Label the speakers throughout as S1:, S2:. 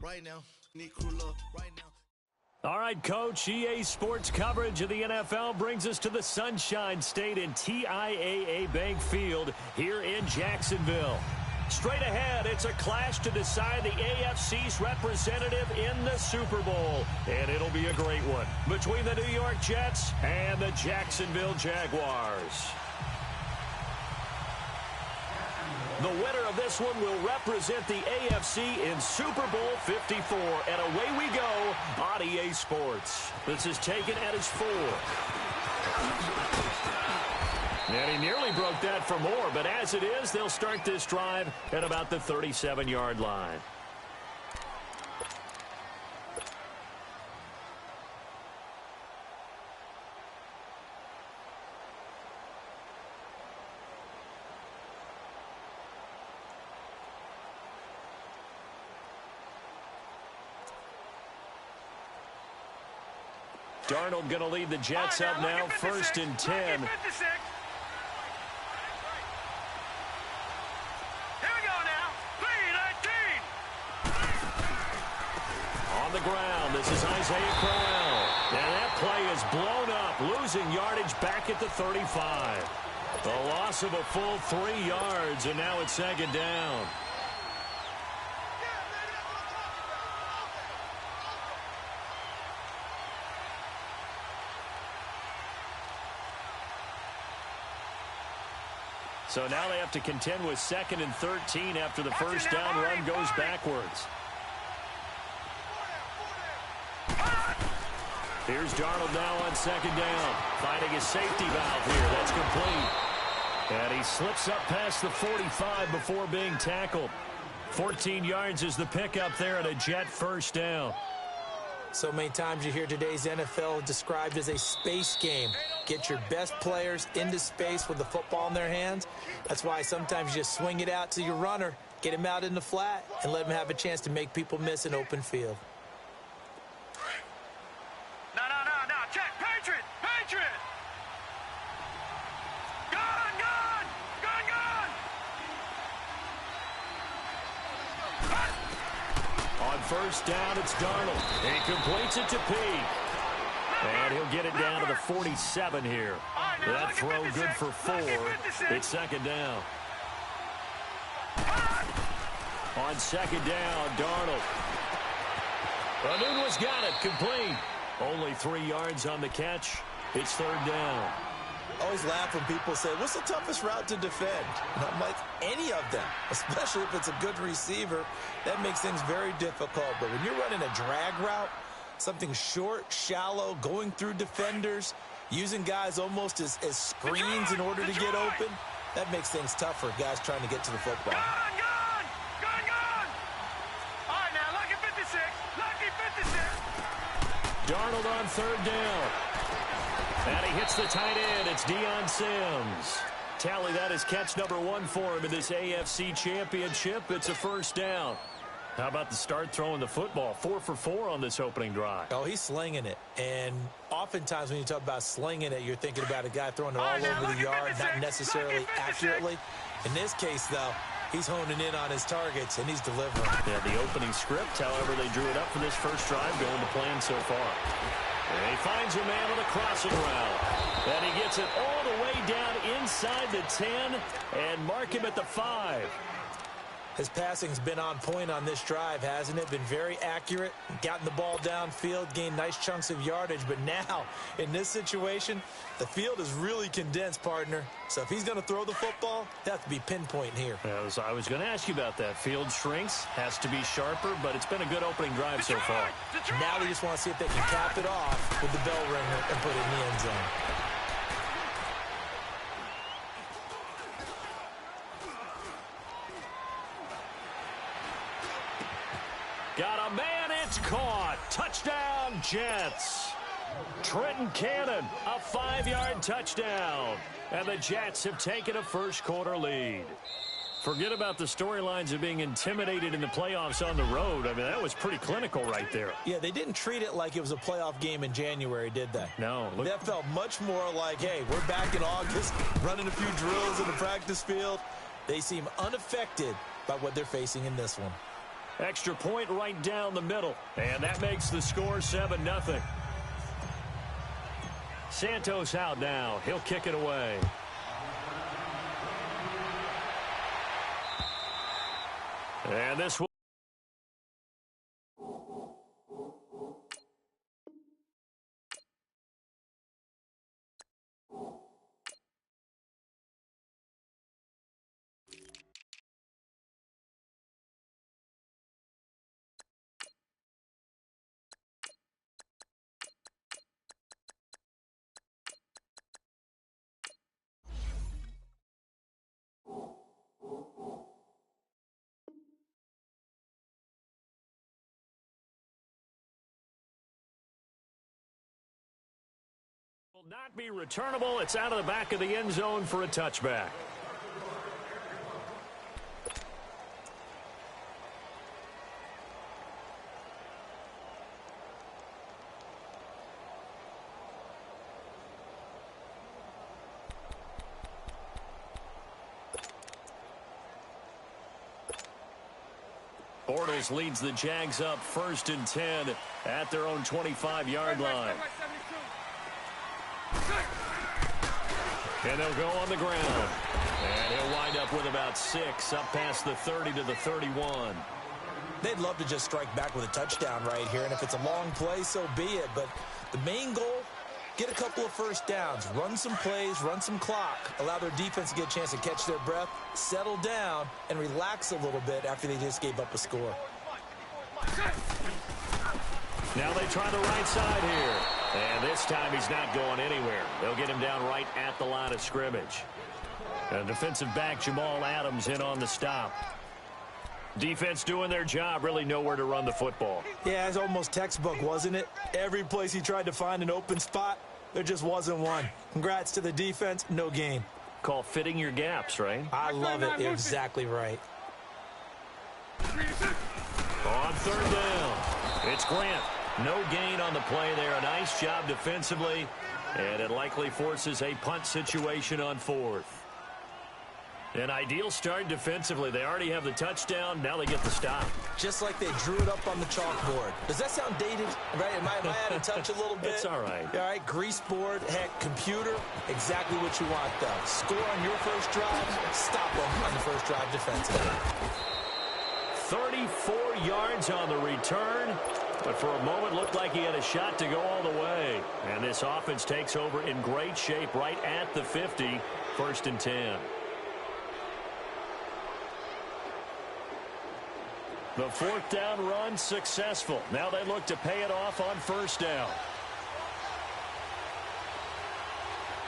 S1: right now. Need crew love right now.
S2: All right, Coach, EA Sports coverage of the NFL brings us to the Sunshine State in TIAA Bank Field here in Jacksonville. Straight ahead, it's a clash to decide the AFC's representative in the Super Bowl. And it'll be a great one between the New York Jets and the Jacksonville Jaguars. The winner of this one will represent the AFC in Super Bowl 54. And away we go on EA Sports. This is taken at his 4. And he nearly broke that for more, but as it is, they'll start this drive at about the 37-yard line. Darnold going to lead the Jets up now, 1st and 10. On the ground, this is Isaiah Crowell. And that play is blown up, losing yardage back at the 35. The loss of a full 3 yards, and now it's 2nd down. So now they have to contend with 2nd and 13 after the first down run goes backwards. Here's Darnold now on 2nd down. Finding his safety valve here. That's complete. And he slips up past the 45 before being tackled. 14 yards is the pickup there and a Jet first down.
S3: So many times you hear today's NFL described as a space game. Get your best players into space with the football in their hands. That's why sometimes you just swing it out to your runner, get him out in the flat, and let him have a chance to make people miss an open field.
S4: No. Check. Patriot. Gun.
S2: On first down, it's Darnold. He completes it to Peake. And he'll get it down to the 47 here. That throw good for 4. It's 2nd down. On 2nd down, Darnold. Anunwa's got it, complete. Only 3 yards on the catch. It's 3rd down.
S3: I always laugh when people say, what's the toughest route to defend? And I'm like, any of them, especially if it's a good receiver. That makes things very difficult. But when you're running a drag route, something short, shallow, going through defenders, using guys almost as screens in order to get open, that makes things tough for guys trying to get to the football.
S4: Gun! All right, now, lucky 56.
S2: Darnold on 3rd down. And he hits the tight end. It's Deion Sims. Tally that is catch number 1 for him in this AFC Championship. It's a first down. How about the start throwing the football? 4 for 4 on this opening drive.
S3: Oh, he's slinging it. And oftentimes when you talk about slinging it, you're thinking about a guy throwing it all over the yard, not necessarily accurately. In this case, though, he's honing in on his targets, and he's delivering.
S2: Yeah, the opening script, however, they drew it up for this first drive, going to plan so far. And he finds a man on the crossing route. And he gets it all the way down inside the 10 and mark him at the 5.
S3: His passing's been on point on this drive, hasn't it? Been very accurate, gotten the ball downfield, gained nice chunks of yardage. But now, in this situation, the field is really condensed, partner. So if he's going to throw the football, that has to be pinpoint here.
S2: I was going to ask you about that. Field shrinks, has to be sharper, but it's been a good opening drive so far.
S3: Now they just want to see if they can cap it off with the bell ringer and put it in the end zone.
S2: Got a man, it's caught. Touchdown, Jets. Trenton Cannon, a 5-yard touchdown. And the Jets have taken a first-quarter lead. Forget about the storylines of being intimidated in the playoffs on the road. I mean, that was pretty clinical right there.
S3: Yeah, they didn't treat it like it was a playoff game in January, did they?
S2: No.
S3: That felt much more like, hey, we're back in August, running a few drills in the practice field. They seem unaffected by what they're facing in this one.
S2: Extra point right down the middle. And that makes the score 7-0. Santos out now. He'll kick it away. And this will not be returnable. It's out of the back of the end zone for a touchback. Bortles leads the Jags up 1st and 10 at their own 25-yard line. And they'll go on the ground. And he'll wind up with about 6 up past the 30 to the 31.
S3: They'd love to just strike back with a touchdown right here, and if it's a long play, so be it. But the main goal, get a couple of first downs, run some plays, run some clock, allow their defense to get a chance to catch their breath, settle down, and relax a little bit after they just gave up a score.
S2: Now they try the right side here. And this time he's not going anywhere. They'll get him down right at the line of scrimmage. And defensive back Jamal Adams in on the stop. Defense doing their job, really nowhere to run the football.
S3: Yeah, it's almost textbook, wasn't it? Every place he tried to find an open spot, there just wasn't one. Congrats to the defense, no gain.
S2: Call fitting your gaps, right?
S3: I love it. You're exactly right.
S2: On 3rd down, it's Grant. No gain on the play there. A nice job defensively, and it likely forces a punt situation on 4th. An ideal start defensively. They already have the touchdown. Now they get the stop.
S3: Just like they drew it up on the chalkboard. Does that sound dated? Right? Am I out of touch a little bit?
S2: It's all right.
S3: All right, grease board, heck, computer, exactly what you want, though. Score on your first drive, stop them on the first drive defensively.
S2: 34 yards on the return, but for a moment looked like he had a shot to go all the way. And this offense takes over in great shape right at the 50, 1st and 10. The 4th down run successful. Now they look to pay it off on 1st down.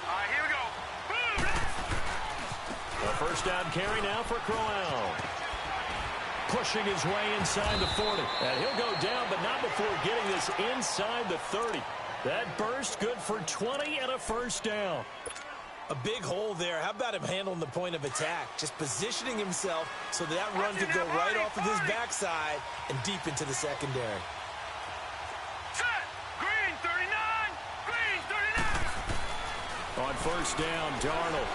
S4: All right, here we go.
S2: A 1st down carry now for Crowell. Pushing his way inside the 40. And he'll go down, but not before getting this inside the 30. That burst good for 20 and a 1st down.
S3: A big hole there. How about him handling the point of attack? Just positioning himself so that run could go right off of his backside and deep into the secondary.
S4: Set. Green 39. Green 39.
S2: On 1st down, Darnold.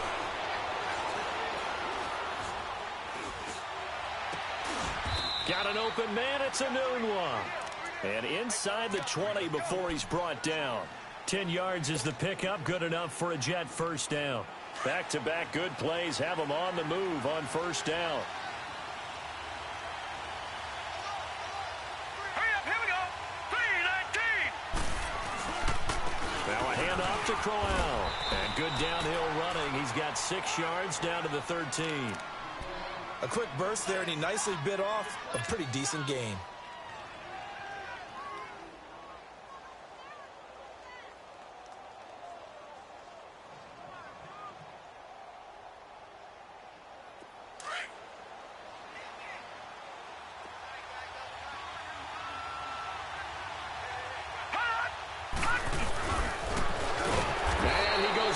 S2: Got an open man. It's a noon one. And inside the 20 before he's brought down. 10 yards is the pickup. Good enough for a Jet 1st down. Back-to-back good plays have him on the move on 1st down.
S4: Hurry up, here we go. 3-19.
S2: Now a handoff to Crowell. And good downhill running. He's got 6 yards down to the 13.
S3: A quick burst there, and he nicely bit off a pretty decent gain.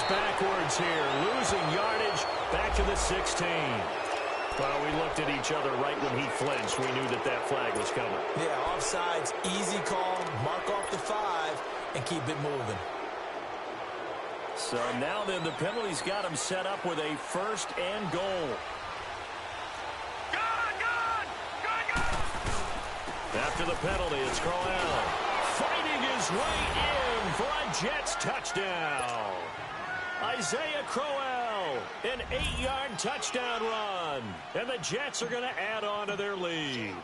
S2: Backwards here, losing yardage back to the 16. Well, we looked at each other right when he flinched. We knew that that flag was coming.
S3: Yeah, offsides, easy call, mark off the 5, and keep it moving.
S2: So now then, the penalty's got him set up with a 1st and goal. After the penalty, it's Crowell fighting his way in for a Jets touchdown. Isaiah Crowell, an 8-yard touchdown run. And the Jets are going to add on to their lead.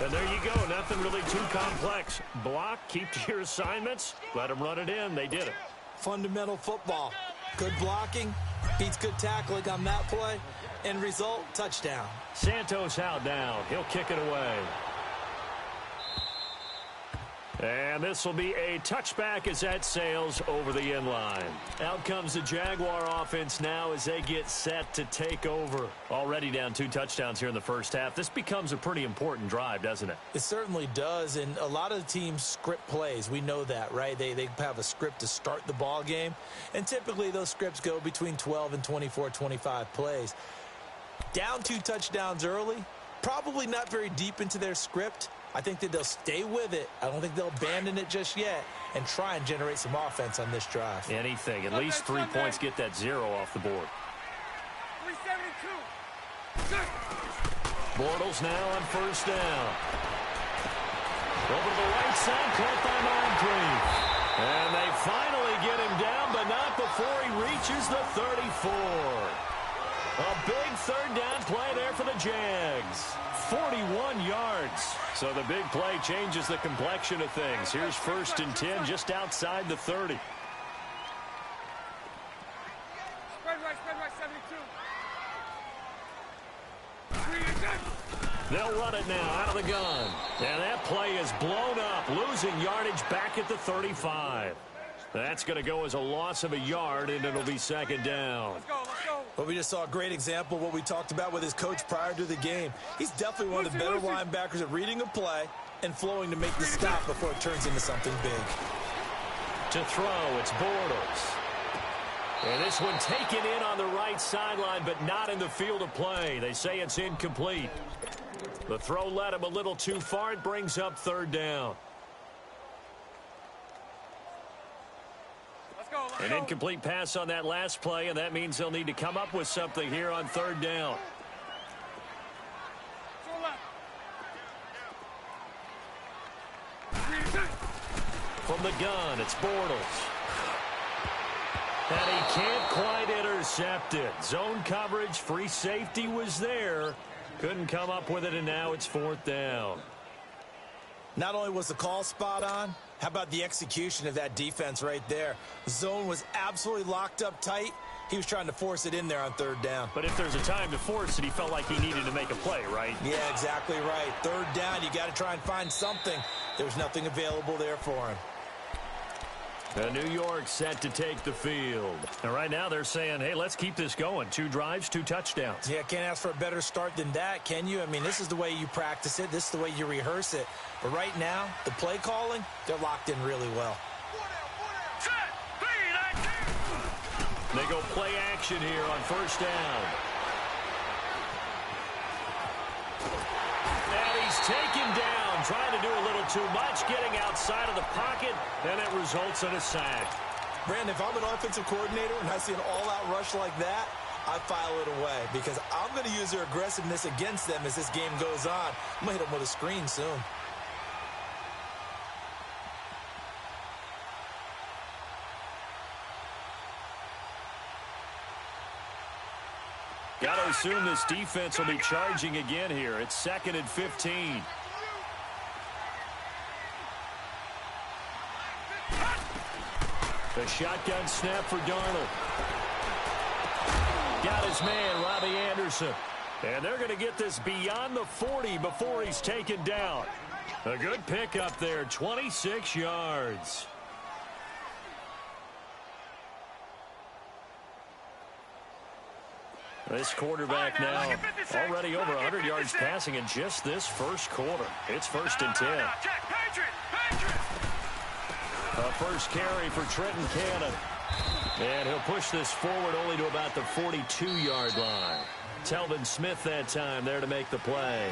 S2: And there you go. Nothing really too complex. Block, keep to your assignments, let them run it in. They did it.
S3: Fundamental football. Good blocking, beats good tackling on that play. End result, touchdown.
S2: Santos out now. He'll kick it away. And this will be a touchback as that sails over the end line. Out comes the Jaguar offense now as they get set to take over. Already down 2 touchdowns here in the first half. This becomes a pretty important drive, doesn't it?
S3: It certainly does, and a lot of the teams script plays. We know that, right? They have a script to start the ball game, and typically those scripts go between 12 and 24, 25 plays. Down 2 touchdowns early, probably not very deep into their script. I think that they'll stay with it. I don't think they'll abandon it just yet and try and generate some offense on this drive.
S2: Anything. At least 3 points, get that 0 off the board.
S4: 372.
S2: Bortles now on first down. Over to the right side, caught by Moncrief. And they finally get him down, but not before he reaches the 34. A big third down play there for the Jags. 41 yards. So the big play changes the complexion of things. Here's 1st and 10 just outside the 30.
S4: Spread right, 72.
S2: They'll run it now out of the gun. And that play is blown up, losing yardage back at the 35. That's going to go as a loss of a yard, and it'll be 2nd down.
S4: Let's go, let's go.
S3: Well, we just saw a great example of what we talked about with his coach prior to the game. He's definitely one of the better linebackers at reading a play and flowing to make the stop before it turns into something big.
S2: To throw, it's Bortles. And this one taken in on the right sideline, but not in the field of play. They say it's incomplete. The throw led him a little too far. It brings up 3rd down. An incomplete pass on that last play, and that means they'll need to come up with something here on 3rd down. From the gun, it's Bortles. And he can't quite intercept it. Zone coverage, free safety was there. Couldn't come up with it, and now it's 4th down.
S3: Not only was the call spot on, how about the execution of that defense right there? The zone was absolutely locked up tight. He was trying to force it in there on 3rd down.
S2: But if there's a time to force it, he felt like he needed to make a play, right?
S3: Yeah, exactly right. 3rd down, you got to try and find something. There's nothing available there for him.
S2: New York set to take the field. And right now they're saying, hey, let's keep this going. 2 drives, 2 touchdowns.
S3: Yeah, can't ask for a better start than that, can you? I mean, this is the way you practice it. This is the way you rehearse it. But right now, the play calling, they're locked in really well.
S2: They go play action here on 1st down. And he's taken down, trying to do a little too much, getting outside of the pocket, and it results in a sack.
S3: Brandon, if I'm an offensive coordinator and I see an all-out rush like that, I file it away because I'm going to use their aggressiveness against them as this game goes on. I'm going to hit them with a screen soon.
S2: Got to assume this defense will be charging again here. It's 2nd and 15. The shotgun snap for Darnold. Got his man, Robbie Anderson. And they're going to get this beyond the 40 before he's taken down. A good pickup there, 26 yards. This quarterback now already over 100 yards passing in just this first quarter. It's 1st and 10. A first carry for Trenton Cannon. And he'll push this forward only to about the 42-yard line. Telvin Smith that time there to make the play.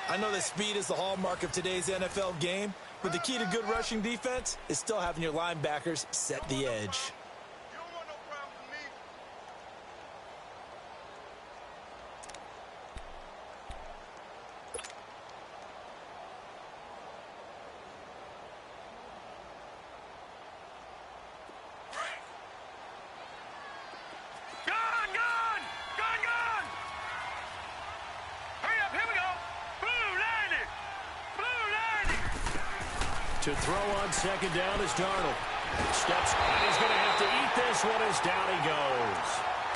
S3: I know that speed is the hallmark of today's NFL game, but the key to good rushing defense is still having your linebackers set the edge.
S2: To throw on second down is Darnold. Steps, and he's going to have to eat this one as down he goes.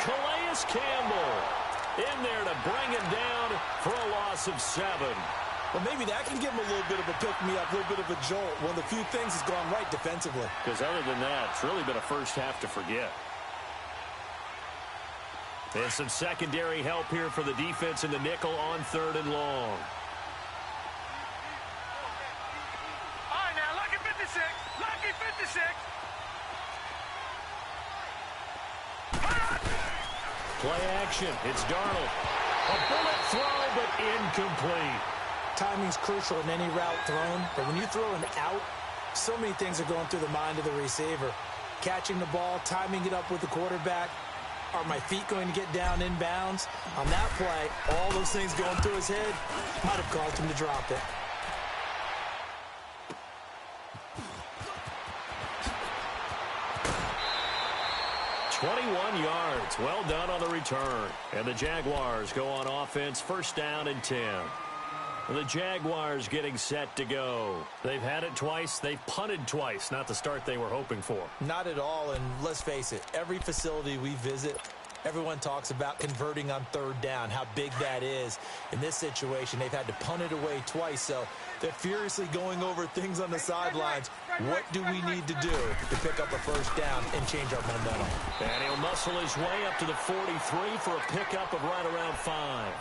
S2: Calais Campbell in there to bring him down for a loss of 7.
S3: Well, maybe that can give him a little bit of a pick-me-up, a little bit of a jolt. One of the few things has gone right defensively.
S2: Because other than that, it's really been a first half to forget. There's some secondary help here for the defense in the nickel on 3rd and long.
S4: All right, now, lucky 56. Lucky 56.
S2: Play action. It's Darnold. A bullet throw, but incomplete.
S3: Timing's crucial in any route thrown, but when you throw an out, so many things are going through the mind of the receiver. Catching the ball, timing it up with the quarterback. Are my feet going to get down in bounds? On that play, all those things going through his head might have caused him to drop it.
S2: "21 yards. Well done on the return. And the Jaguars go on offense, first down and 10. The Jaguars getting set to go. They've had it twice. They've punted twice. Not the start they were hoping for.
S3: Not at all, and let's face it, every facility we visit, everyone talks about converting on 3rd down, how big that is. In this situation, they've had to punt it away twice, so they're furiously going over things on the sidelines. What do we need to do to pick up a first down and change our momentum?
S2: And he'll muscle his way up to the 43 for a pickup of right around 5.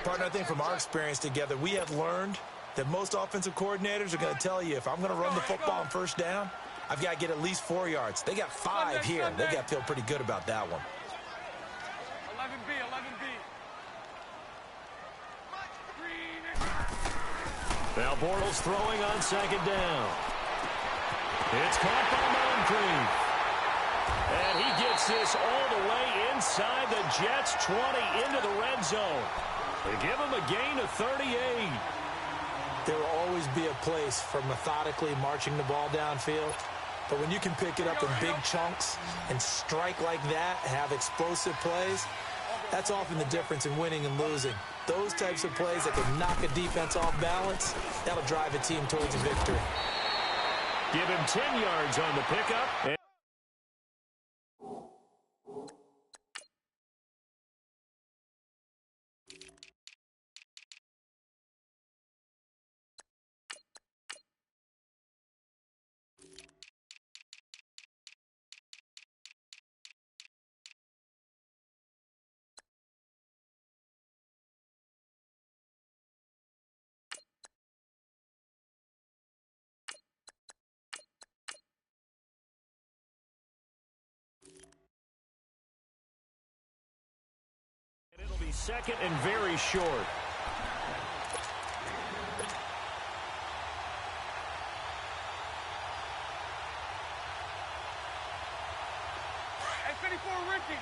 S3: Partner, I think from our experience together, we have learned that most offensive coordinators are going to tell you, if I'm going to run the football on first down, I've got to get at least 4 yards. They got 5 here. They got to feel pretty good about that one.
S4: 11B, 11B.
S2: Now Bortles throwing on second down. It's caught by Moncrief. And he gets this all the way inside the Jets' 20 into the red zone. They give him a gain of 38.
S3: There will always be a place for methodically marching the ball downfield. But when you can pick it up in big chunks and strike like that, have explosive plays, that's often the difference in winning and losing. Those types of plays that can knock a defense off balance, that'll drive a team towards a victory.
S2: Give him 10 yards on the pickup. It'll be second and very short.
S4: Hey, 54, Ricky.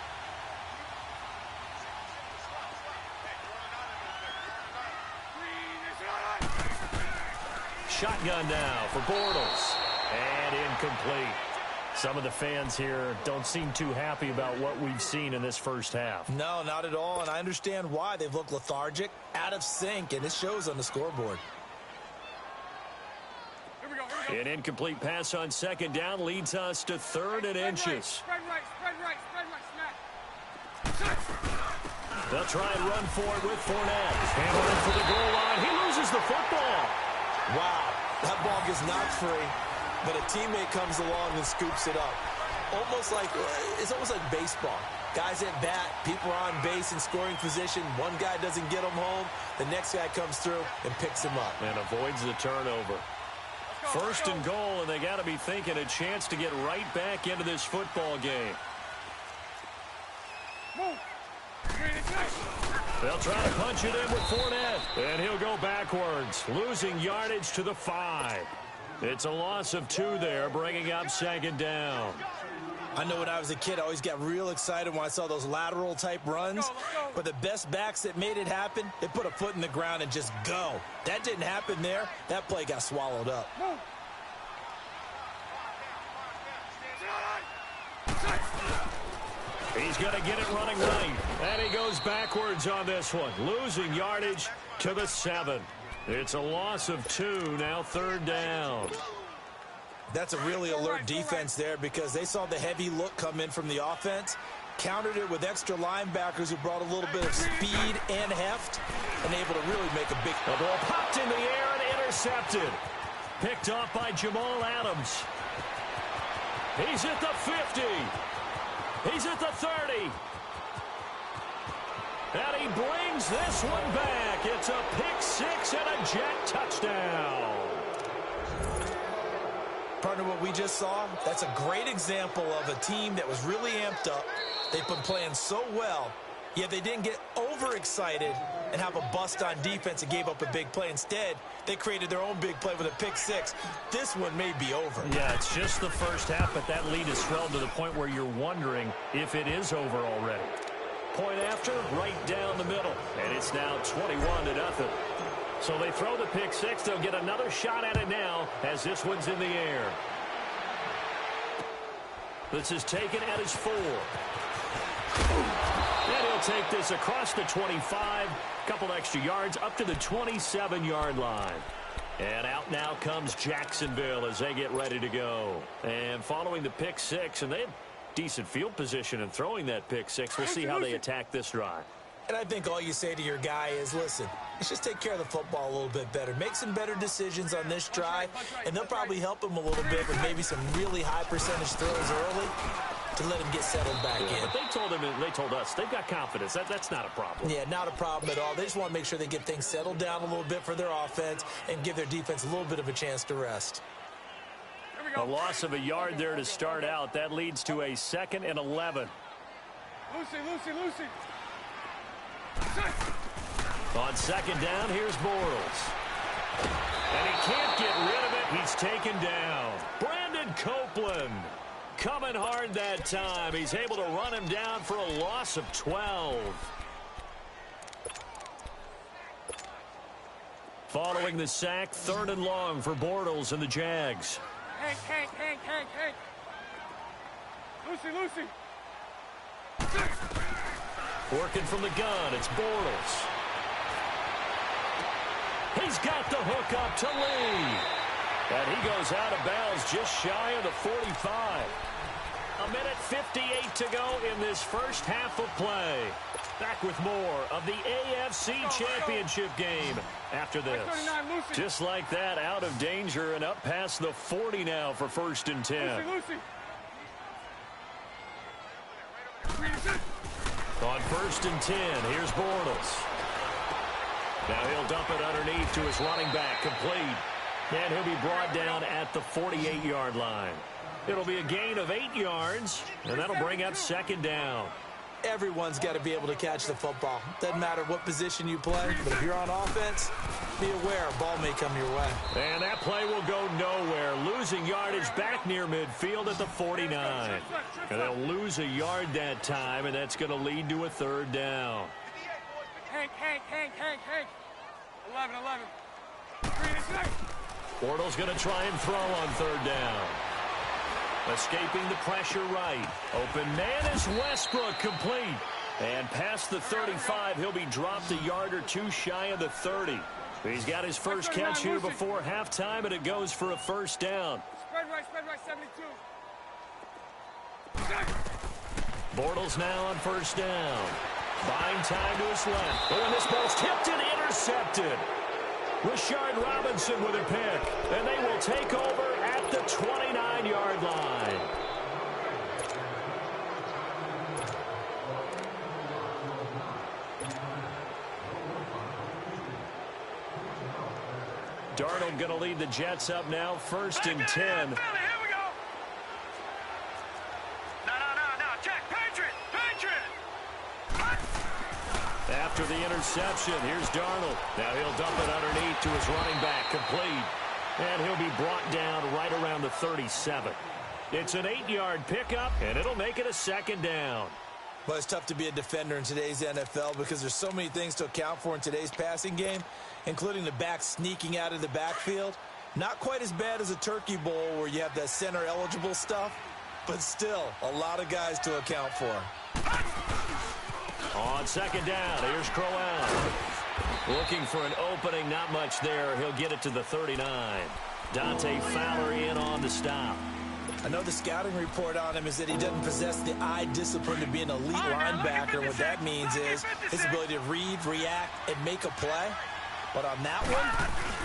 S2: Shotgun now for Bortles. And incomplete. Some of the fans here don't seem too happy about what we've seen in this first half.
S3: No, not at all, and I understand why. They've looked lethargic, out of sync, and it shows on the scoreboard.
S4: Here we go.
S2: An incomplete pass on second down leads us to 3rd and inches.
S4: Spread right, snap.
S2: They'll try and run for it with Fournette. Handling for the goal line. He loses the football.
S3: Wow, that ball gets knocked free, but a teammate comes along and scoops it up. It's almost like baseball. Guys at bat, people are on base in scoring position. One guy doesn't get him home. The next guy comes through and picks him up.
S2: And avoids the turnover. First and goal, and they got to be thinking a chance to get right back into this football game.
S4: Move.
S2: They'll try to punch it in with Fournette. And he'll go backwards, losing yardage to the 5. It's a loss of 2 there, bringing up second down.
S3: I know when I was a kid, I always got real excited when I saw those lateral-type runs.
S4: Let's go.
S3: But the best backs that made it happen, they put a foot in the ground and just go. That didn't happen there. That play got swallowed up.
S4: Move.
S2: He's going to get it running right. And he goes backwards on this one, losing yardage to the 7. It's a loss of 2, now 3rd down.
S3: That's a really alert defense there because they saw the heavy look come in from the offense, countered it with extra linebackers who brought a little bit of speed and heft, and able to really make a big...
S2: The ball popped in the air and intercepted. Picked off by Jamal Adams. He's at the 50. He's at the 30. And he brings this one back. It's a pick 6 and a jet touchdown.
S3: Partner, what we just saw, that's a great example of a team that was really amped up. They've been playing so well, yet they didn't get overexcited and have a bust on defense and gave up a big play. Instead, they created their own big play with a pick 6. This one may be over.
S2: Yeah, it's just the first half, but that lead has swelled to the point where you're wondering if it is over already. Point after, right down the middle, and it's now 21-0. So they throw the pick 6. They'll get another shot at it now as this one's in the air. This is taken at his 4. And he'll take this across the 25. Couple extra yards up to the 27-yard line. And out now comes Jacksonville as they get ready to go. And following the pick 6, and they have decent field position in throwing that pick 6. We'll see how they attack this drive.
S3: And I think all you say to your guy is, listen, let's just take care of the football a little bit better. Make some better decisions on this drive, and they'll probably help him a little bit with maybe some really high percentage throws early to let him get settled back in.
S2: But they told us they've got confidence. That's not a problem.
S3: Yeah, not a problem at all. They just want to make sure they get things settled down a little bit for their offense and give their defense a little bit of a chance to rest.
S2: A loss of a yard there to start out. That leads to a 2nd and 11.
S4: Lucy.
S2: On 2nd down, here's Bortles. And he can't get rid of it. He's taken down. Brandon Copeland coming hard that time. He's able to run him down for a loss of 12. Following the sack, 3rd and long for Bortles and the Jags.
S4: Hank. Lucy.
S2: Working from the gun, it's Bortles. He's got the hook up to Lee. And he goes out of bounds just shy of the 45. 1:58 to go in this first half of play. Back with more of the AFC Championship game after this. Just like that, out of danger and up past the 40 now for 1st and 10.
S4: Lucy.
S2: On 1st and 10, here's Bortles. Now he'll dump it underneath to his running back, complete. And he'll be brought down at the 48-yard line. It'll be a gain of 8 yards, and that'll bring up 2nd down.
S3: Everyone's got to be able to catch the football. Doesn't matter what position you play, but if you're on offense, be aware a ball may come your way.
S2: And that play will go nowhere. Losing yardage back near midfield at the 49. And they'll lose a yard that time, and that's going to lead to a 3rd down.
S4: Hank. 11.
S2: Bortles going to try and throw on 3rd down. Escaping the pressure right. Open man is Westbrook, complete. And past the 35, he'll be dropped a yard or 2 shy of the 30. He's got his first catch here before halftime, and it goes for a 1st down.
S4: Spread right, 72.
S2: Bortles now on 1st down. Buying time to his left. Oh, and this ball's tipped and intercepted. Rashard Robinson with a pick. And they will take over at the 29-yard line. Darnold going to lead the Jets up now, 1st and 10.
S4: Here we go. No. Check. Patriot.
S2: After the interception, here's Darnold. Now he'll dump it underneath to his running back, complete. And he'll be brought down right around the 37. It's an 8-yard pickup, and it'll make it a 2nd down.
S3: Well, it's tough to be a defender in today's NFL because there's so many things to account for in today's passing game, including the back sneaking out of the backfield. Not quite as bad as a turkey bowl where you have that center-eligible stuff, but still a lot of guys to account for.
S2: On 2nd down, here's Crowell. Looking for an opening, not much there. He'll get it to the 39. Dante Fowler in on the stop.
S3: I know the scouting report on him is that he doesn't possess the eye discipline to be an elite linebacker. What that means is his ability to read, react, and make a play. But on that one,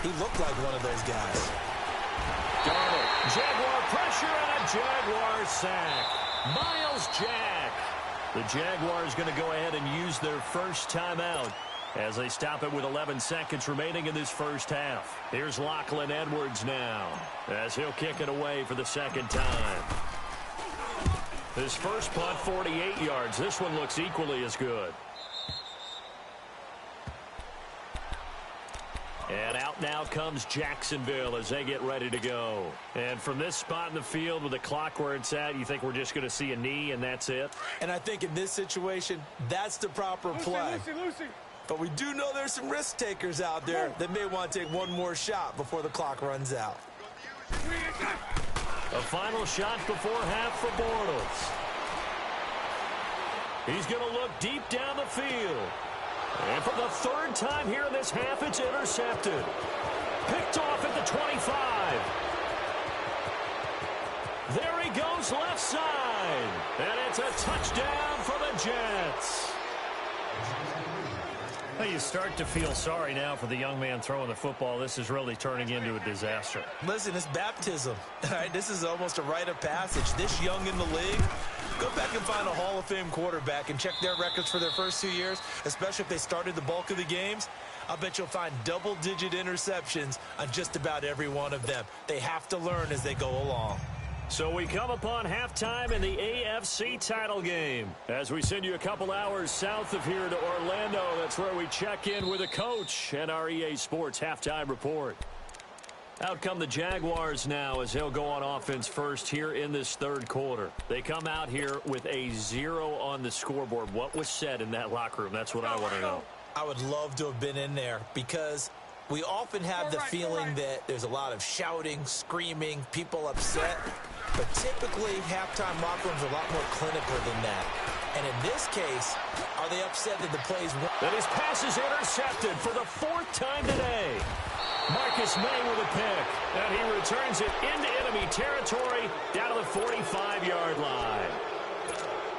S3: he looked like one of those guys.
S2: Darnold, Jaguar pressure and a Jaguar sack. Miles Jack. The Jaguars going to go ahead and use their first timeout as they stop it with 11 seconds remaining in this first half. Here's Lachlan Edwards now as he'll kick it away for the second time. His first punt, 48 yards. This one looks equally as good. And out now comes Jacksonville as they get ready to go. And from this spot in the field with the clock where it's at, you think we're just going to see a knee and that's it?
S3: And I think in this situation, that's the proper play.
S4: Lucy.
S3: But we do know there's some risk takers out there that may want to take one more shot before the clock runs out.
S2: A final shot before half for Bortles. He's going to look deep down the field. And for the third time here in this half, it's intercepted. Picked off at the 25. There he goes left side. And it's a touchdown for the Jets.
S5: Well, you start to feel sorry now for the young man throwing the football. This is really turning into a disaster.
S3: Listen, it's baptism. All right, this is almost a rite of passage. This young in the league, go back and find a Hall of Fame quarterback and check their records for their first 2 years, especially if they started the bulk of the games. I'll bet you'll find double-digit interceptions on just about every one of them. They have to learn as they go along.
S2: So we come upon halftime in the AFC title game. As we send you a couple hours south of here to Orlando, that's where we check in with a coach and our EA Sports halftime report. Out come the Jaguars now as they'll go on offense first here in this third quarter. They come out here with a 0 on the scoreboard. What was said in that locker room? That's what I want to know.
S3: I would love to have been in there because we often have the feeling that there's a lot of shouting, screaming, people upset. But typically, halftime locker rooms are a lot more clinical than that. And in this case, are they upset that the plays won?
S2: That his pass is intercepted for the 4th time today. Marcus May with a pick. And he returns it into enemy territory down to the 45-yard line.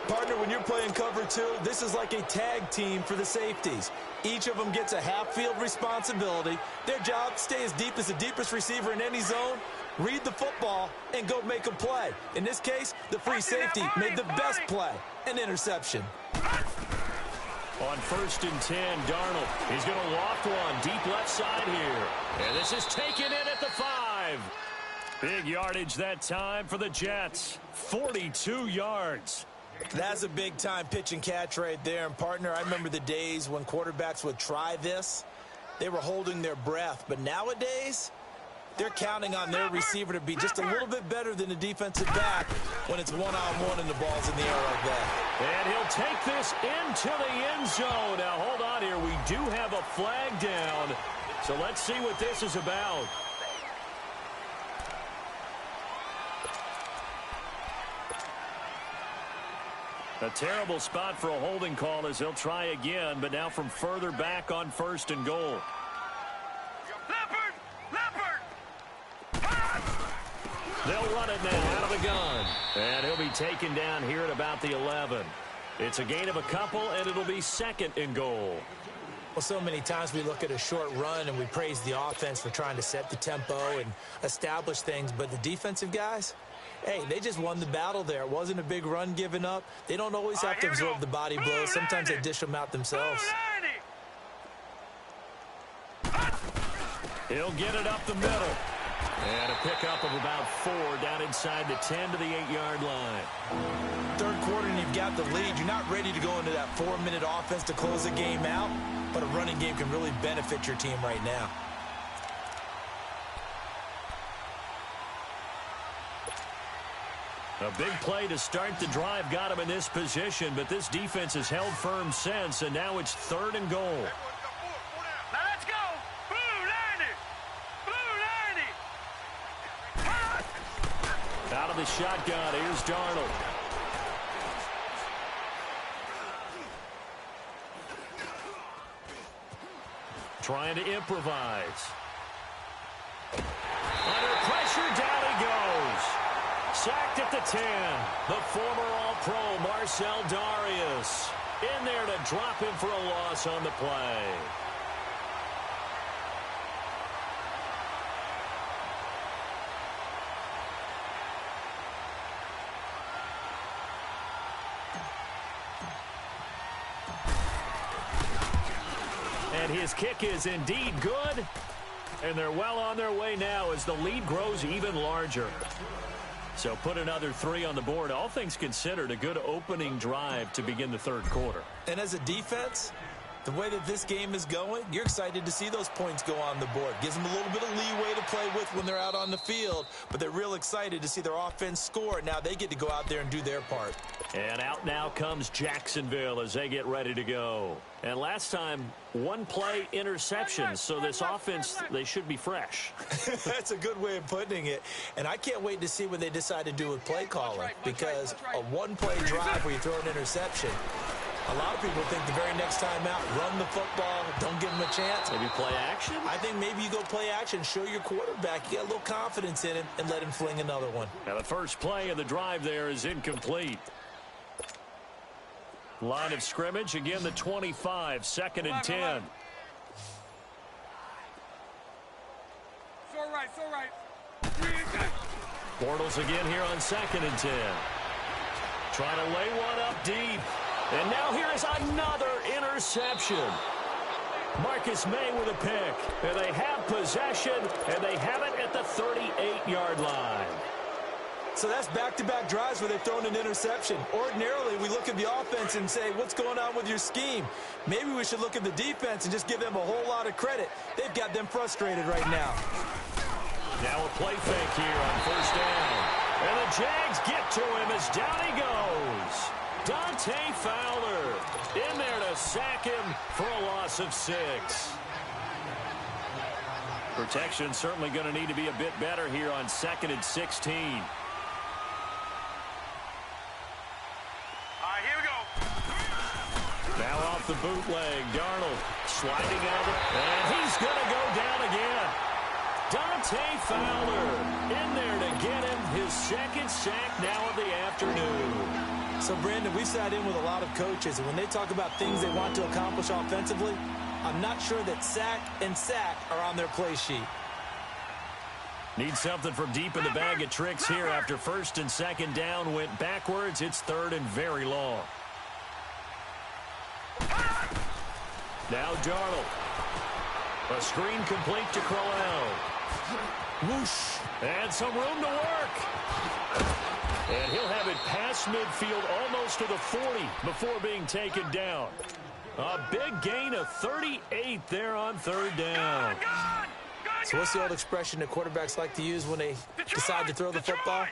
S3: Partner, when you're playing cover 2, this is like a tag team for the safeties. Each of them gets a half-field responsibility. Their job, stay as deep as the deepest receiver in any zone, read the football, and go make a play. In this case, the free safety made the best play, an interception.
S2: On 1st and 10, Darnold. He's going to loft one deep left side here. And this is taken in at the 5. Big yardage that time for the Jets. 42 yards.
S3: That's a big-time pitch and catch right there. And, partner, I remember the days when quarterbacks would try this. They were holding their breath. But nowadays, they're counting on their receiver to be just a little bit better than the defensive back when it's one-on-one and the ball's in the air like that.
S2: And he'll take this into the end zone. Now, hold on here. We do have a flag down. So let's see what this is about. A terrible spot for a holding call as they'll try again, but now from further back on 1st and goal. They'll run it now out of the gun. And he'll be taken down here at about the 11. It's a gain of a couple, and it'll be 2nd and goal.
S3: Well, so many times we look at a short run and we praise the offense for trying to set the tempo and establish things, but the defensive guys, hey, they just won the battle there. It wasn't a big run given up. They don't always have to absorb the body blows. Sometimes they dish them out themselves.
S2: He'll get it up the middle. And a pickup of about 4 down inside the 10 to the 8-yard line.
S3: Third quarter and you've got the lead. You're not ready to go into that 4-minute offense to close the game out, but a running game can really benefit your team right now.
S2: A big play to start the drive got him in this position, but this defense has held firm since, and now it's 3rd and goal.
S4: Now let's go.
S2: Out of the shotgun, here's Darnold. trying to improvise. Under pressure, down he goes. Sacked at the 10. The former All-Pro Marcel Darius in there to drop him for a loss on the play. And his kick is indeed good. And they're well on their way now as the lead grows even larger. So put another 3 on the board. All things considered, a good opening drive to begin the third quarter.
S3: And as a defense, the way that this game is going, you're excited to see those points go on the board. Gives them a little bit of leeway to play with when they're out on the field, but they're real excited to see their offense score. Now they get to go out there and do their part.
S2: And out now comes Jacksonville as they get ready to go. And last time, one play interception, so this offense, they should be fresh.
S3: That's a good way of putting it. And I can't wait to see when they decide to do with play calling, because a one-play drive where you throw an interception, a lot of people think the very next time out, run the football, don't give them a chance.
S2: Maybe play action?
S3: I think maybe you go play action, show your quarterback, you got a little confidence in him, and let him fling another one.
S2: Now the first play of the drive there is incomplete. Line of scrimmage, again the 25, 2nd and 10.
S4: It's all right.
S2: Bortles again here on 2nd and 10. Trying to lay one up deep. And now here is another interception. Marcus May with a pick. And they have possession, and they have it at the 38-yard line.
S3: So that's back-to-back drives where they've thrown an interception. Ordinarily, we look at the offense and say, what's going on with your scheme? Maybe we should look at the defense and just give them a whole lot of credit. They've got them frustrated right now.
S2: Now a play fake here on first down. And the Jags get to him as down he goes. Dante Fowler in there to sack him for a loss of 6. Protection certainly going to need to be a bit better here on 2nd and 16.
S4: Here we go.
S2: Now off the bootleg, Darnold sliding out, and he's going to go down again. Dante Fowler in there to get him his 2nd sack now of the afternoon.
S3: So, Brandon, we've sat in with a lot of coaches, and when they talk about things they want to accomplish offensively, I'm not sure that sack and sack are on their play sheet.
S2: Need something from deep in the bag of tricks here after 1st and 2nd down went backwards. It's 3rd and very long. Now Darnold. A screen complete to Crowell. Whoosh. And some room to work. And he'll have it past midfield almost to the 40 before being taken down. A big gain of 38 there on 3rd down.
S3: So what's the old expression that quarterbacks like to use when they decide to throw the football?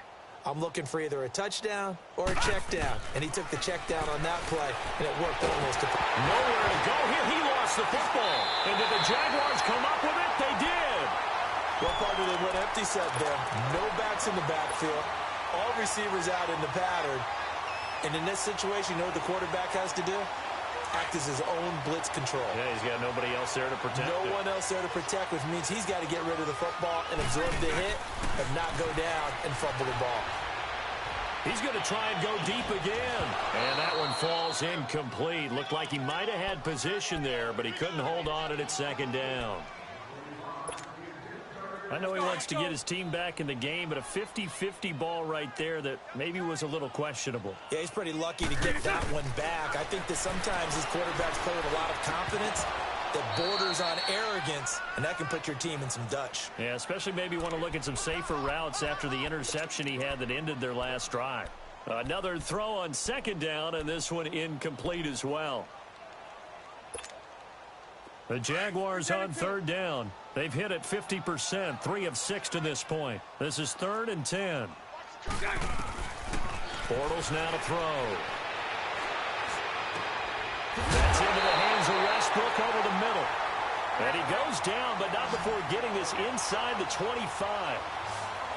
S3: I'm looking for either a touchdown or a check down. And he took the check down on that play, and it worked almost.
S2: Nowhere to go here. He lost the football. And did the Jaguars come up with it? They did.
S3: What part did they went empty set there? No backs in the backfield. All receivers out in the pattern. And in this situation, you know what the quarterback has to do? Act as his own blitz control.
S2: Yeah, he's got nobody else there to protect
S3: No
S2: him.
S3: one else there to protect, which means he's got to get rid of the football and absorb the hit and not go down and fumble the ball.
S2: He's going to try and go deep again. And that one falls incomplete. Looked like he might have had position there, but he couldn't hold on it at 2nd down. I know he wants to get his team back in the game, but a 50-50 ball right there that maybe was a little questionable.
S3: Yeah, he's pretty lucky to get that one back. I think that sometimes his quarterbacks play with a lot of confidence that borders on arrogance, and that can put your team in some Dutch.
S2: Yeah, especially maybe want to look at some safer routes after the interception he had that ended their last drive. Another throw on 2nd down, and this one incomplete as well. The Jaguars on 3rd down. They've hit it 50%, 3 of 6 to this point. This is 3rd and 10. Bortles now to throw. That's into the hands of Westbrook over the middle. And he goes down, but not before getting this inside the 25.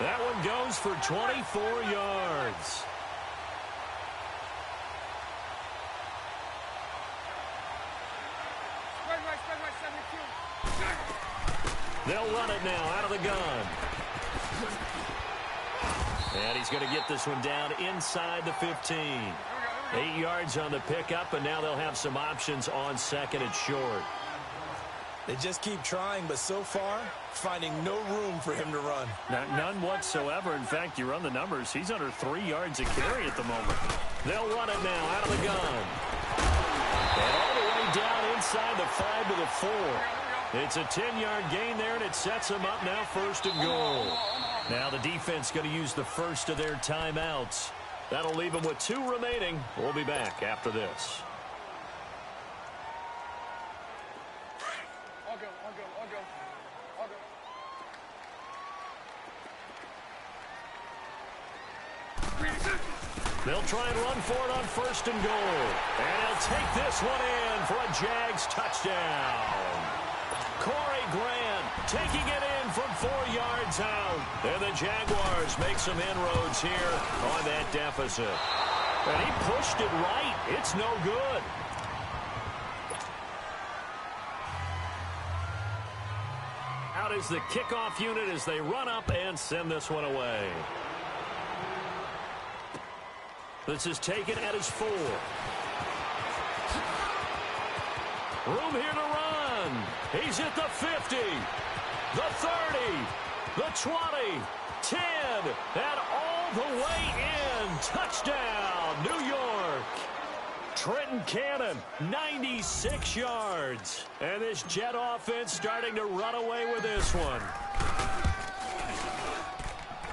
S2: That one goes for 24 yards.
S4: Spread right, 72.
S2: They'll run it now out of the gun. And he's going to get this one down inside the 15. 8 yards on the pickup, and now they'll have some options on second and short.
S3: They just keep trying, but so far, finding no room for him to run.
S5: None whatsoever. In fact, you run the numbers, he's under 3 yards a carry at the moment.
S2: They'll run it now out of the gun. And all the way down inside the 5 to the 4. It's a 10-yard gain there, and it sets them up now first and goal. Now the defense going to use the first of their timeouts. That'll leave them with 2 remaining. We'll be back after this. They'll try and run for it on first and goal. And he'll take this one in for a Jags touchdown. Corey Grant taking it in from 4 yards out. And the Jaguars make some inroads here on that deficit. And he pushed it right. It's no good. Out is the kickoff unit as they run up and send this one away. This is taken at his 4. Room here to run. He's at the 50, the 30, the 20, 10, and all the way in. Touchdown, New York. Trenton Cannon, 96 yards. And this Jet offense starting to run away with this one.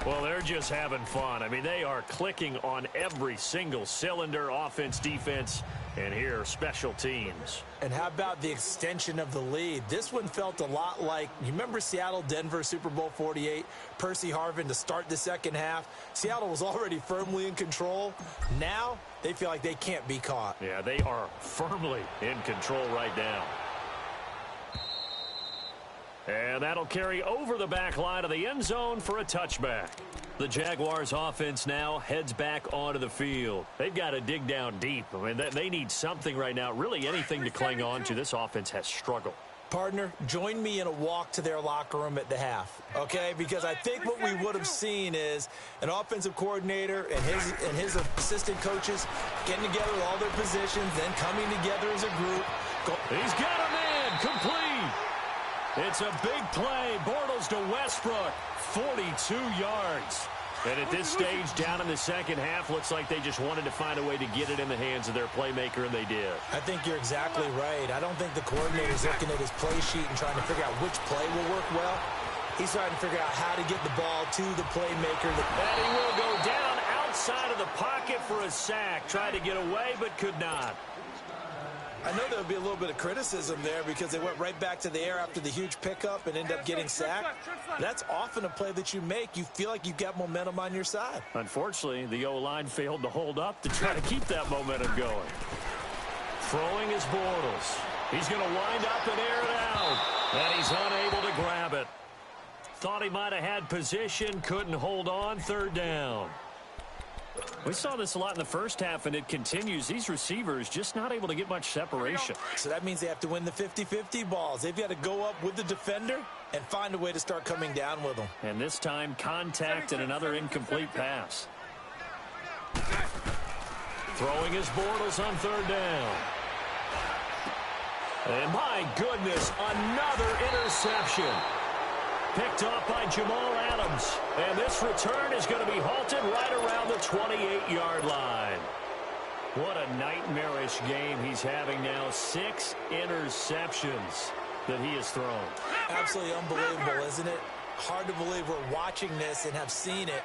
S2: Well, they're just having fun. I mean, they are clicking on every single cylinder, offense, defense, and here, special teams.
S3: And how about the extension of the lead? This one felt a lot like, you remember Seattle-Denver, Super Bowl 48, Percy Harvin to start the second half? Seattle was already firmly in control. Now, they feel like they can't be caught.
S2: Yeah, they are firmly in control right now. And that'll carry over the back line of the end zone for a touchback. The Jaguars offense now heads back onto the field. They've got to dig down deep. I mean, they need something right now, really anything to cling on to. This offense has struggled.
S3: Partner, join me in a walk to their locker room at the half, okay? Because I think what we would have seen is an offensive coordinator and his assistant coaches getting together with all their positions, then coming together as a group.
S2: He's got a man complete. It's a big play. Bortles to Westbrook, 42 yards. And at this stage, down in the second half, looks like they just wanted to find a way to get it in the hands of their playmaker, and they did.
S3: I think you're exactly right. I don't think the coordinator's looking at his play sheet and trying to figure out which play will work well. He's trying to figure out how to get the ball to the playmaker.
S2: And he will go down outside of the pocket for a sack. Tried to get away, but could not.
S3: I know there'll be a little bit of criticism there because they went right back to the air after the huge pickup and end up getting sacked. That's often a play that you make. You feel like you've got momentum on your side.
S2: Unfortunately, the O-line failed to hold up to try to keep that momentum going. Throwing is Bortles. He's going to wind up and air it out. And he's unable to grab it. Thought he might have had position, couldn't hold on, third down. We saw this a lot in the first half, and it continues. These receivers just not able to get much separation.
S3: So that means they have to win the 50-50 balls. They've got to go up with the defender and find a way to start coming down with them.
S2: And this time, contact and another incomplete pass. Throwing his Bortles on third down. And my goodness, another interception. Picked off by Jamal Adams. And this return is going to be halted right around the 28-yard line. What a nightmarish game he's having now. 6 interceptions that he has thrown.
S3: Absolutely unbelievable, isn't it? Hard to believe we're watching this and have seen it,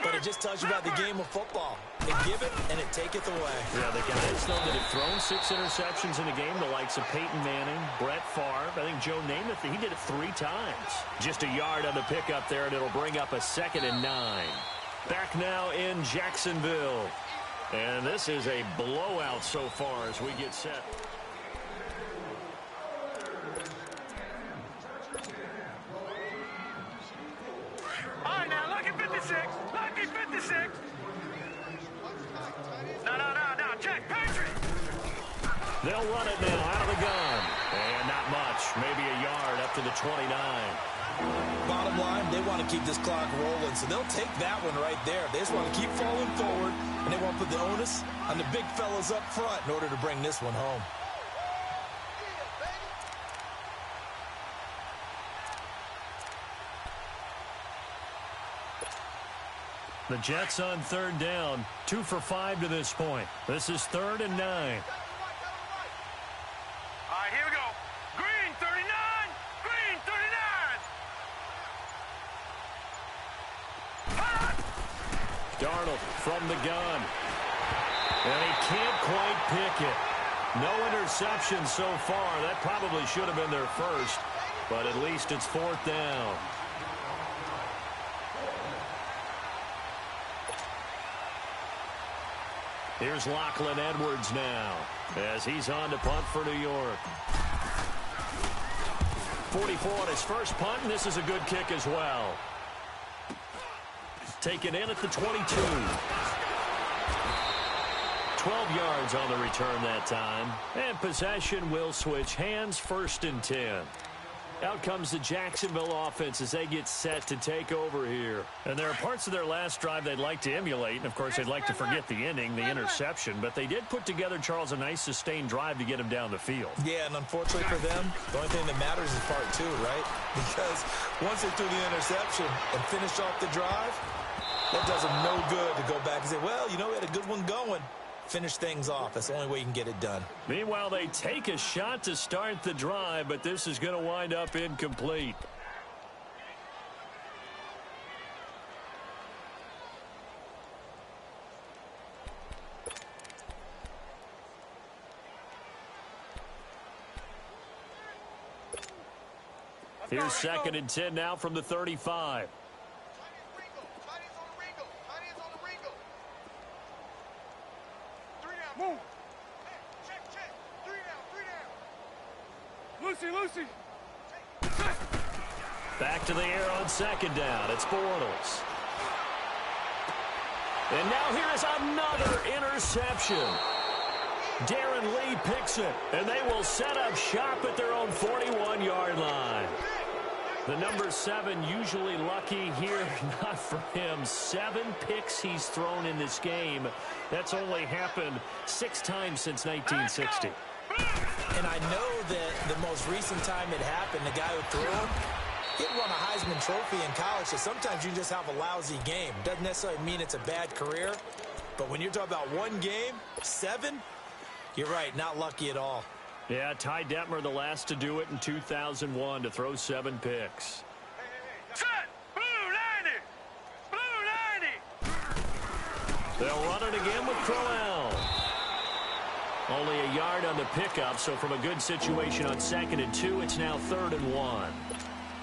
S3: but it just tells you about the game of football. They give it, and it taketh away.
S2: Yeah, the guys, though, that have thrown 6 interceptions in a game, the likes of Peyton Manning, Brett Favre, I think Joe Namath, he did it 3 times. Just a yard on the pickup there, and it'll bring up a 2nd and 9. Back now in Jacksonville. And this is a blowout so far as we get set.
S4: All right, now, lucky 56. Lucky 56. No, Jack, Patriot.
S2: They'll run it now out of the gun. And not much, maybe a yard up to the 29.
S3: Bottom line, they want to keep this clock rolling, so they'll take that one right there. They just want to keep falling forward, and they want to put the onus on the big fellas up front in order to bring this one home.
S2: The Jets on third down, 2 for 5 to this point. This is 3rd and 9.
S4: All right, here we go. Green 39. Green 39.
S2: Darnold from the gun. And he can't quite pick it. No interception so far. That probably should have been their first, but at least it's 4th down. Here's Lachlan Edwards now as he's on to punt for New York. 44 on his first punt, and this is a good kick as well. Taken in at the 22. 12 yards on the return that time. And possession will switch hands, 1st and 10. Out comes the Jacksonville offense as they get set to take over here. And there are parts of their last drive they'd like to emulate. And, of course, they'd like to forget the ending, the interception. But they did put together, Charles, a nice sustained drive to get him down the field.
S3: Yeah, and unfortunately for them, the only thing that matters is part 2, right? Because once they threw the interception and finished off the drive, that does them no good to go back and say, well, you know, we had a good one going. Finish things off. That's the only way you can get it done.
S2: Meanwhile, they take a shot to start the drive, but this is going to wind up incomplete. Here's 2nd and 10 now from the 35.
S4: Move. Check. 3 down. Lucy.
S2: Back to the air on 2nd down. It's Bortles. And now here is another interception. Darren Lee picks it, and they will set up shop at their own 41-yard line. The number 7 usually lucky here, not for him. 7 picks he's thrown in this game. That's only happened 6 times since 1960.
S3: And I know that the most recent time it happened, the guy who threw him, he had won a Heisman Trophy in college, so sometimes you just have a lousy game. Doesn't necessarily mean it's a bad career, but when you're talking about one game, 7, you're right, not lucky at all.
S2: Yeah, Ty Detmer, the last to do it in 2001, to throw 7 picks.
S4: Set. Blue 90.
S2: They'll run it again with Crowell. Only a yard on the pickup, so from a good situation on 2nd and 2, it's now 3rd and 1.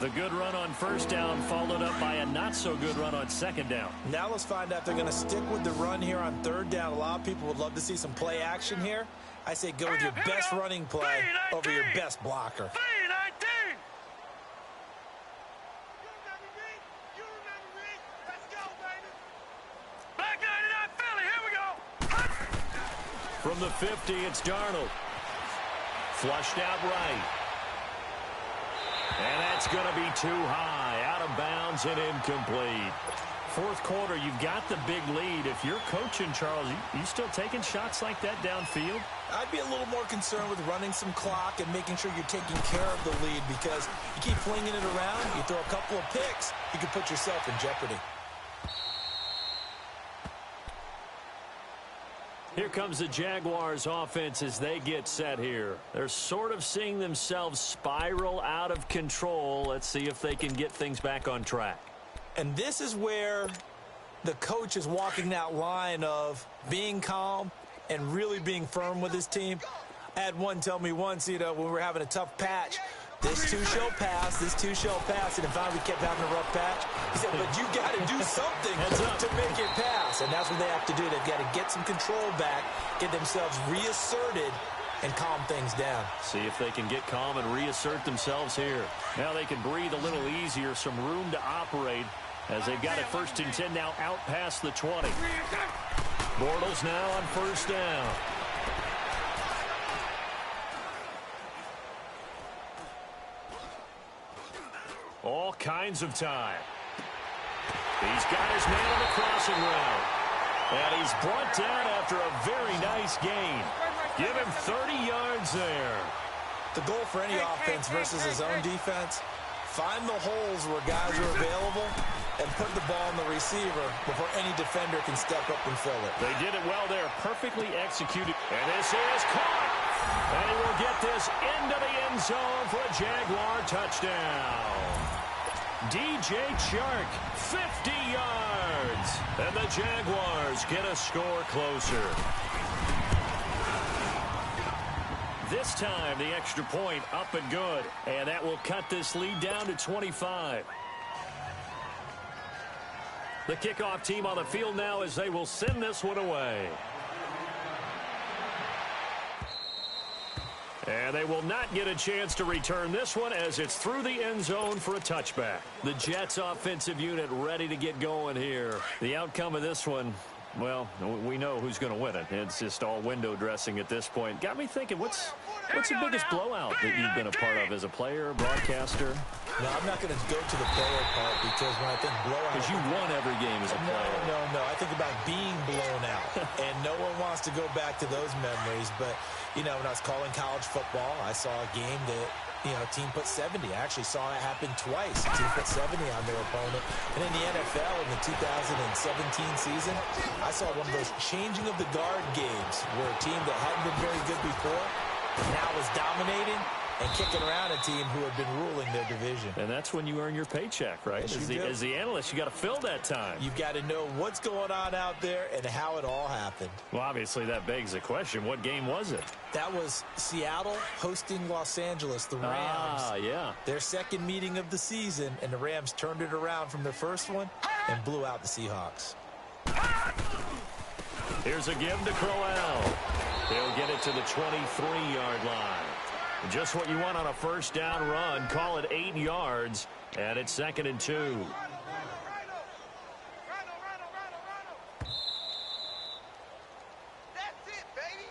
S2: The good run on 1st down followed up by a not-so-good run on 2nd down.
S3: Now let's find out if they're going to stick with the run here on 3rd down. A lot of people would love to see some play action here. I say go with your best running play over your best blocker.
S4: 319. Black 99 Philly, here we go.
S2: From the 50, it's Darnold. Flushed out right. And that's going to be too high. Out of bounds and incomplete. 4th quarter, you've got the big lead. If you're coaching, Charles, you still taking shots like that downfield?
S3: I'd be a little more concerned with running some clock and making sure you're taking care of the lead, because you keep flinging it around, you throw a couple of picks, you could put yourself in jeopardy.
S2: Here comes the Jaguars offense as they get set here. They're sort of seeing themselves spiral out of control. Let's see if they can get things back on track.
S3: And this is where the coach is walking that line of being calm and really being firm with his team. I had one tell me once, you know, when we were having a tough patch, this too shall pass, this too shall pass. And if we kept having a rough patch, he said, but you got to do something to make it pass. And that's what they have to do. They've got to get some control back, get themselves reasserted, and calm things down.
S2: See if they can get calm and reassert themselves here. Now they can breathe a little easier, some room to operate as they've got it 1st and 10 now out past the 20. Bortles now on 1st down. All kinds of time. He's got his man on the crossing route. And he's brought down after a very nice gain. Give him 30 yards there.
S3: The goal for any offense versus his own defense, find the holes where guys are available and put the ball in the receiver before any defender can step up and fill it.
S2: They did it well there, perfectly executed. And this is caught. And he will get this into the end zone for a Jaguar touchdown. DJ Chark, 50 yards. And the Jaguars get a score closer. This time, the extra point up and good. And that will cut this lead down to 25. The kickoff team on the field now as they will send this one away. And they will not get a chance to return this one as it's through the end zone for a touchback. The Jets offensive unit ready to get going here. The outcome of this one, well, we know who's going to win it. It's just all window dressing at this point. Got me thinking, what's the biggest blowout that you've been a part of as a player, broadcaster?
S3: No, I'm not going to go to the player part because when I think blowout...
S2: Because you won every game as a player.
S3: No. I think about being blown out. And no one wants to go back to those memories. But, you know, when I was calling college football, I saw a game that, you know, a team put 70. I actually saw it happen twice. A team put 70 on their opponent. And in the NFL in the 2017 season, I saw one of those changing of the guard games where a team that hadn't been very good before now was dominating and kicking around a team who had been ruling their division.
S2: And that's when you earn your paycheck, right?
S3: Yes,
S2: as the analyst, you got to fill that time.
S3: You've got to know what's going on out there and how it all happened.
S2: Well, obviously, that begs the question, what game was it?
S3: That was Seattle hosting Los Angeles, the Rams.
S2: Yeah.
S3: Their second meeting of the season, and the Rams turned it around from their first one and blew out the Seahawks.
S2: Here's a give to Crowell. He'll get it to the 23-yard line. Just what you want on a first down run. Call it 8 yards, and it's 2nd and 2.
S4: That's it, baby.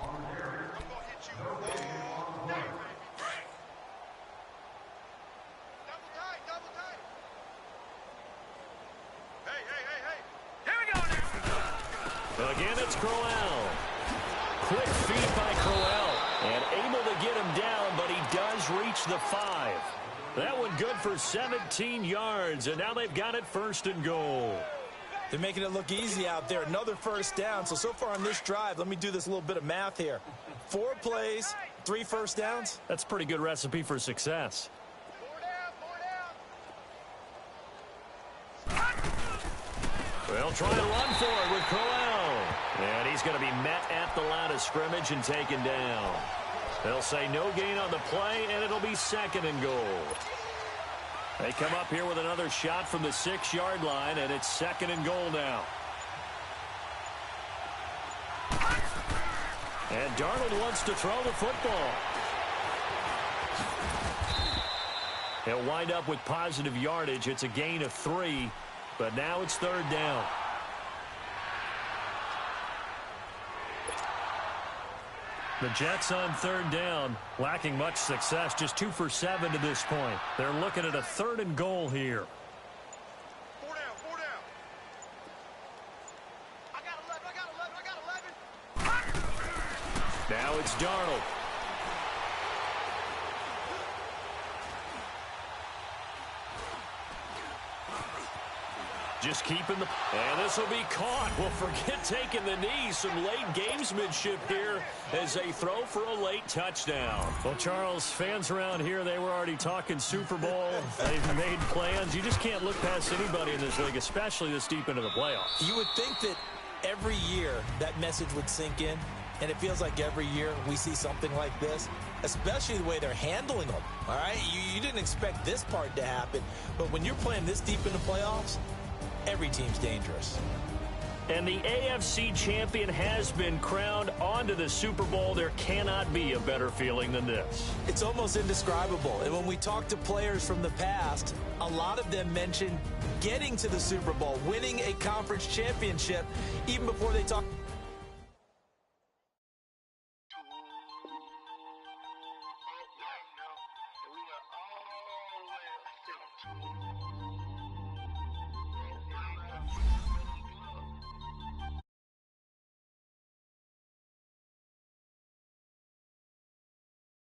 S4: I'm gonna hit you all day, baby. Double tight. Hey. Here we go now.
S2: Again, it's Crowell. Quick feed by Crowell. And able to get him down, but he does reach the 5. That one good for 17 yards, and now they've got it 1st and goal.
S3: They're making it look easy out there. Another first down. So far on this drive, let me do this little bit of math here. 4 plays, 3 first downs.
S2: That's a pretty good recipe for success. Well, try to run for it with Crowell. And he's going to be met at the line of scrimmage and taken down. They'll say no gain on the play, and it'll be 2nd and goal. They come up here with another shot from the 6-yard line, and it's 2nd and goal now. And Darnold wants to throw the football. He'll wind up with positive yardage. It's a gain of 3, but now it's 3rd down. The Jets on 3rd down, lacking much success, just 2 for 7 to this point. They're looking at a 3rd and goal here.
S4: 4 down. I got 11.
S2: Now it's Darnold. Just keeping the... And this will be caught. Well, forget taking the knee. Some late gamesmanship here as they throw for a late touchdown. Well, Charles, fans around here, they were already talking Super Bowl. They've made plans. You just can't look past anybody in this league, especially this deep into the playoffs.
S3: You would think that every year that message would sink in, and it feels like every year we see something like this, especially the way they're handling them, all right? You didn't expect this part to happen, but when you're playing this deep in the playoffs, every team's dangerous.
S2: And the AFC champion has been crowned onto the Super Bowl. There cannot be a better feeling than this.
S3: It's almost indescribable. And when we talk to players from the past, a lot of them mention getting to the Super Bowl, winning a conference championship, even before they talk.
S4: We are always